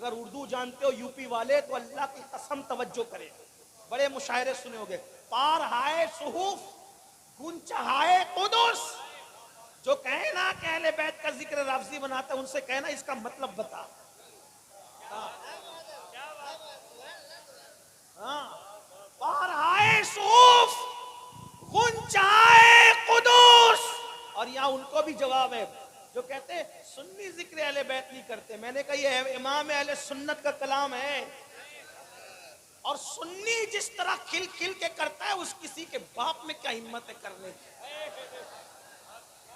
अगर उर्दू जानते हो यूपी वाले तो अल्लाह की कसम तवज्जो करें, बड़े मुशायरे सुने होंगे। पार हाय सुहूफ गुंच हाय कुदुस, जो कहे ना कि अहले बैत का जिक्र लफ्जी बनाता है, उनसे कहना इसका मतलब बता। हाँ, पार हाय सुहूफ गुंच हाय कुदुस। और यहाँ उनको भी जवाब है जो कहते हैं सुन्नी जिक्र अहले बैत नहीं करते। मैंने कहा ये इमाम अहले सुन्नत का कलाम है, और सुन्नी जिस तरह खिल खिल के करता है उस किसी के बाप में क्या हिम्मत है करने की।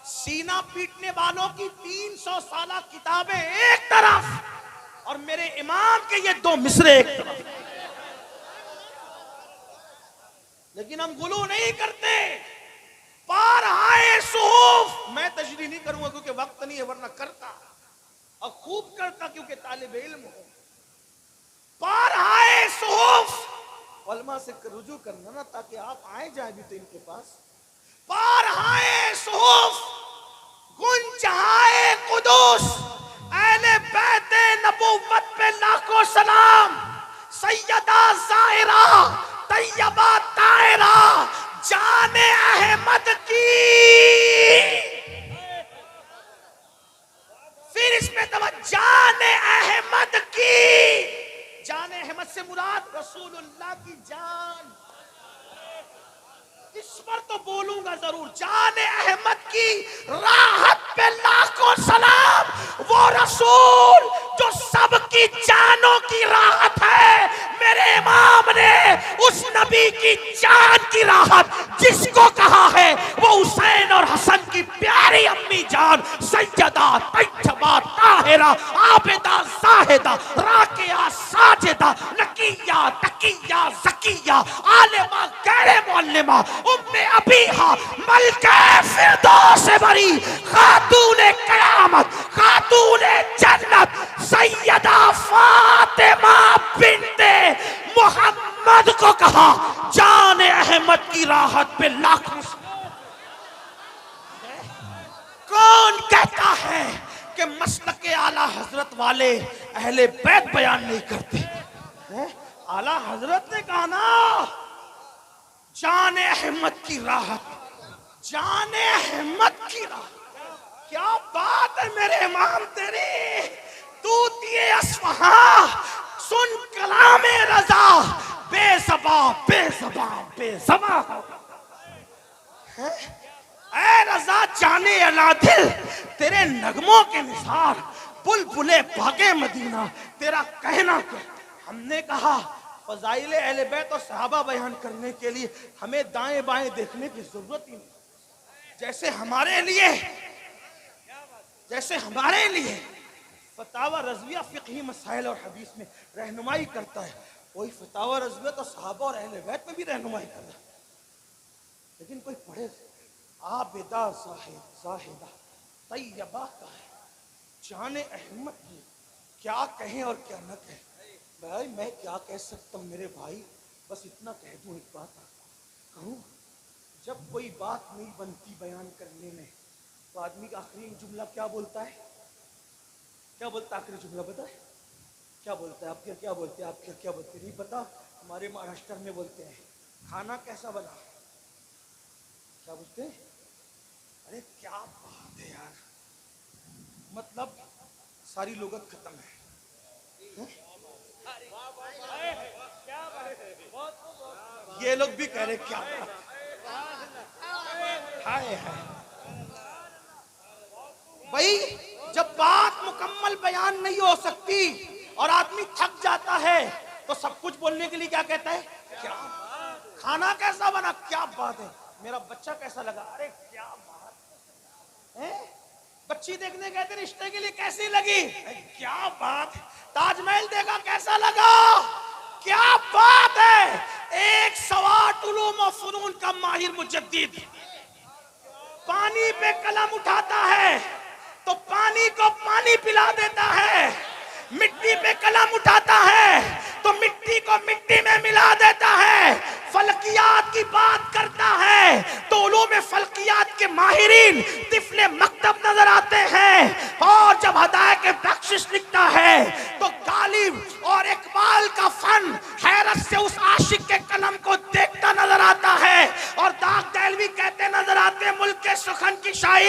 सीना पीटने वालों की 300 साला किताबें एक तरफ और मेरे इमाम के ये 2 मिसरे एक तरफ, लेकिन हम गुलू नहीं करते। पार हाय सुहूफ, मैं तशरीह नहीं करूंगा क्योंकि वक्त नहीं है, वरना करता और खूब करता क्योंकि तालिब इल्म हूं। पार हाय सुहूफ, उलमा से रुजू करना ना ताकि आप आए जाए भी तो इनके पास। पार हाय सुहूफ गुंच हाय कुदुस, अहले बैत नबुव्वत पे लाखों सलाम। सैयदा ज़ाहिरा तैयबा ताहिरा जाने अहमद की। फिर इसमें जाने अहमद की, जाने अहमद से मुराद रसूलुल्लाह की जान। इस पर तो बोलूंगा जरूर। जाने अहमद की राहत पे लाखों सलाम, वो रसूल जो सबकी जानों की राहत है। मेरे इमाम ने उस नबी की जान की राहत जिसको कहा है वो हुसैन और हसन की प्यारी अम्मी जान सैयदा तैयबा ताहिरा आबिदा जाहिदा राकिया साजिदा नकिया तकिया ज़किया आलिमा गैर मुअल्लिमा उम्मे अबीहा मलके फिरदौस बरी खातूने क़यामत खातूने जन्नत सैयदा फातिमा बिन्ते मोहम्मद को कहा जाने अहमद की राहत पे लाखों। कौन कहता है कि मसलके आला हजरत वाले अहले बैत बयान नहीं करते हैं? आला हजरत ने कहा ना जाने अहमद की राहत, जाने अहमद की राहत। क्या बात है मेरे इमाम तेरी, तूतिए अस्फहां सुन कलामे रजा बेज़बा बेज़बा बेज़बा है। ऐ रजा जाने अला दिल तेरे नगमों के निसार बुलबुले बागे मदीना तेरा कहना क्या। हमने कहा फज़ाइले अहले बैत और सहाबा बयान करने के लिए हमें दाएं बाएं देखने की जरूरत ही नहीं। जैसे हमारे लिए फतावा रज़विया फ़िक़ही मसाइल और हदीस में रहनुमाई करता है, वही फतावा रज़विया तो सहाबा और अहले बैत में भी रहनुमाई करता है। लेकिन कोई पढ़े आबिदा ज़ाहिदा तैयबा का है, जाने अहमद की क्या कहें और क्या न कहें। भाई मैं क्या कह सकता हूँ मेरे भाई, बस इतना कह दूँ, एक बात कहूँ। जब कोई बात नहीं बनती बयान करने में तो आदमी का आखिरी जुमला क्या बोलता है? क्या बोलता है आखिरी जुमला पता है? क्या बोलता है? आप क्या बोलते हैं? आप क्या बोलते नहीं पता? हमारे महाराष्ट्र में बोलते हैं खाना कैसा बना। क्या बोलते हैं? अरे क्या बात है यार, मतलब सारी लुगत खत्म है। ये लोग भी कह रहे क्या बात है भाई। जब बात मुकम्मल बयान नहीं हो सकती और आदमी थक जाता है तो सब कुछ बोलने के लिए क्या कहता है? क्या खाना कैसा बना, क्या बात है, मेरा बच्चा कैसा लगा, अरे क्या बात है, बच्ची देखने गए थे रिश्ते के लिए कैसी लगी, क्या बात, ताजमहल देखा कैसा लगा, क्या बात है। एक सवाट उलूम और फनून का माहिर मुजद्दिद पानी पे कलम उठाता है तो पानी को पानी पिला देता है, मिट्टी पे कलम उठाता है तो मिट्टी को मिट्टी में मिला देता है, फलकियात की बात करता है तो उलूम फलकियात के माहिरीन तिफले मकतब नजर आते हैं, और जब हदायत के बख्शिश लिखता है तो गाली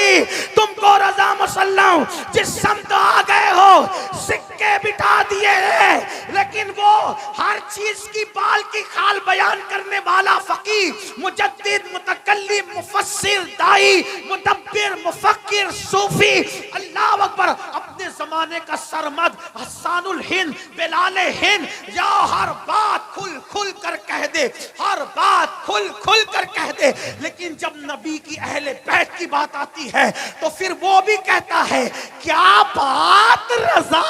अली तुमको रजा मुसल्लम, जिस समत आ गए हो सिक्के बिठा दिए हैं, लेकिन वो हर चीज की बाल की खाल बयान करने वाला फकीह, मुजद्दिद, मुतकल्लिम, मुफस्सिर, दाई, मुदब्बिर, मुफक्किर, सूफी, अल्लाह अकबर, अपने जमाने का सरमद हसानुल हिंद, बिलाल हिंद, या हर बात खुल खुल कर कह दे, हर बात खुल खुल कर कह दे। लेकिन जब नबी की अहले बैत की बात आती है तो फिर वो भी कहता है क्या बात रजा।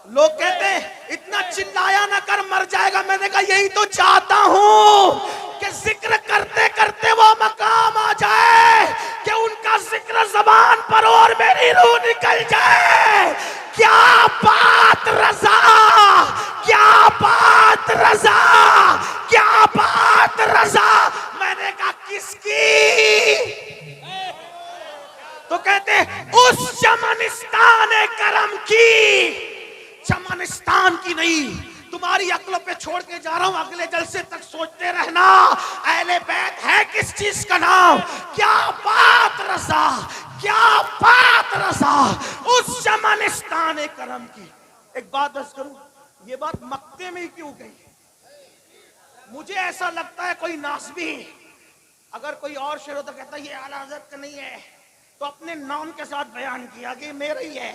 लोग कहते हैं इतना चिल्लाया ना कर मर जाएगा। मैंने कहा यही तो चाहता हूं कि जिक्र करते करते वो मकाम आ जाए कि उनका जिक्र जबान पर और मेरी रूह निकल जाए। क्या बात रजा, क्या बात रजा, क्या बात रजा। मैंने कहा किसकी? तो कहते उस चमनिस्तान करम की, चमनिस्तान की नहीं। तुम्हारी अक्लों पे छोड़ के जा रहा हूं, अगले जलसे तक सोचते रहना अहले बैत है किस चीज का नाम। क्या बात रजा, क्या बात रजा, उस चमनिस्तान करम की। एक बात बस करूं, ये बात मक्के में ही क्यों गई? मुझे ऐसा लगता है कोई नासबी, अगर कोई और शेर हो तो कहता ये आला हज़रत का नहीं है, तो अपने नाम के साथ बयान किया कि मेरा ही है।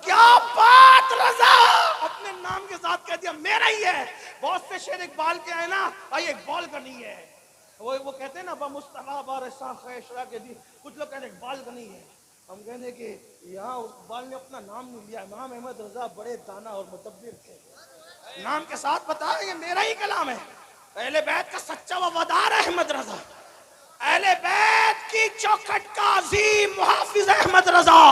क्या बात रजा, अपने नाम के साथ कह दिया मेरा ही है। बहुत से शेर इकबाल के आए ना, भाई इकबाल का नहीं है। वो कहते हैं ना बमुस्तफा बारसा खैशरा के दी, कुछ लोग कहते हैं इकबाल का नहीं है। हम कहते कि यहाँ इकबाल ने अपना नाम नहीं लिया। इमाम अहमद रजा बड़े दाना और मुतब्बिर थे, नाम के साथ बताया ये मेरा ही कलाम है। अहले बैत का सच्चा वफादार अहमद रजा, अहले बैत की चौखट का अजीम मुहाफिज अहमद रजा।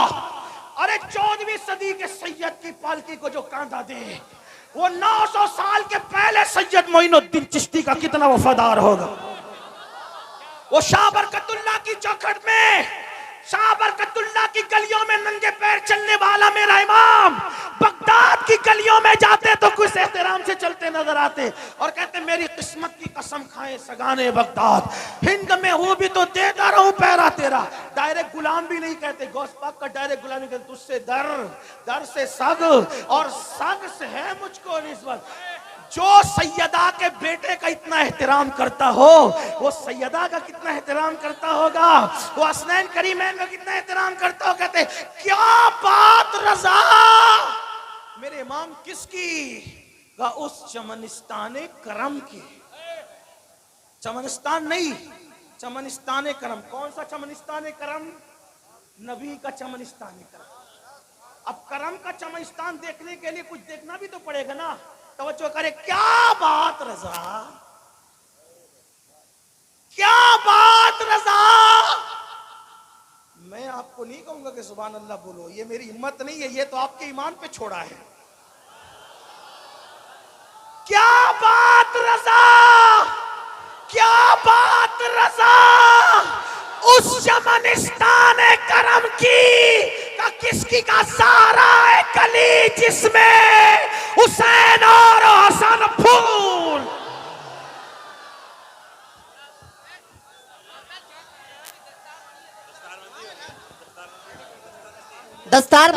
अरे 14वीं सदी के सैयद की पालकी को जो कांधा दे, वो 900 साल के पहले सैयद मोइनुद्दीन चिश्ती का कितना वफादार होगा। वो शाह बरकतुल्लाह की चौखट में, शाह बरकतुल्लाह की गलियों में नंगे पैर चलने वाला मेरा इमाम, बगदाद की गलियों में जाते तो कुछ एहतराम से चलते नजर आते और कहते मेरी किस्मत की कसम खाए सगाने बगदाद, हिंद में हूं भी तो देता रहूं पैरा तेरा। डायरेक्ट गुलाम भी नहीं कहते, गौस पाक का डायरेक्ट गुलाम नहीं कहते, तुझसे दर, दर से सग और सग से है मुझको निस्बत। जो सैयदा के बेटे का इतना एहतराम करता हो, वो सैयदा का कितना एहतराम करता होगा, वो हसनैन करीमैन का कितना एहतराम करता हो। कहते क्या बात रजा, मेरे इमाम किसकी? का उस चमनिस्तान करम की। चमनिस्तान नहीं, चमनिस्तान करम। कौन सा चमनिस्तान करम? नबी का चमनिस्तान करम। अब करम का चमनिस्तान देखने के लिए कुछ देखना भी तो पड़ेगा ना। तवज्जो करे, क्या बात रजा, क्या बात रजा। मैं आपको नहीं कहूंगा कि सुभान अल्लाह बोलो, ये मेरी हिम्मत नहीं है, ये तो आपके ईमान पे छोड़ा है। क्या बात रजा, क्या बात रजा, उस चमनिस्तान करम की का किसकी का सारा है कली, जिसमें हुसैन और हसन फूल। दस्तार